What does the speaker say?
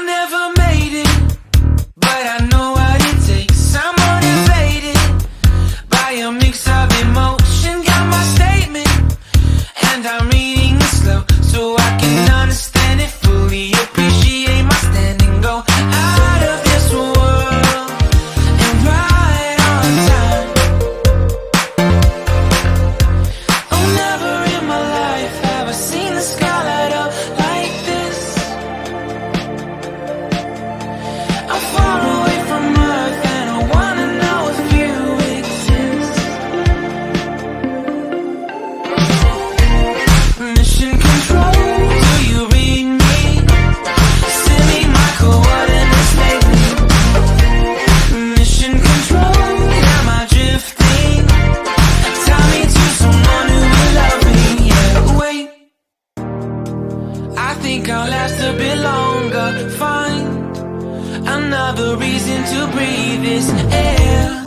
I never made it, but I know what it takes. I'm motivated by a mix of emotion. Got my statement, and I'm reading it slow so I can understand it fully. Appreciate my standing, go out of this world and right on time. Oh, never in my life have I seen the sky light up like this. I'm far away from Earth and I wanna know if you exist. Mission control, do you read me? Send me my coordinates lately. Mission control, am I drifting? Tie me to someone who will love me. Yeah, wait, I think I'll last a bit longer. Find another reason to breathe this air.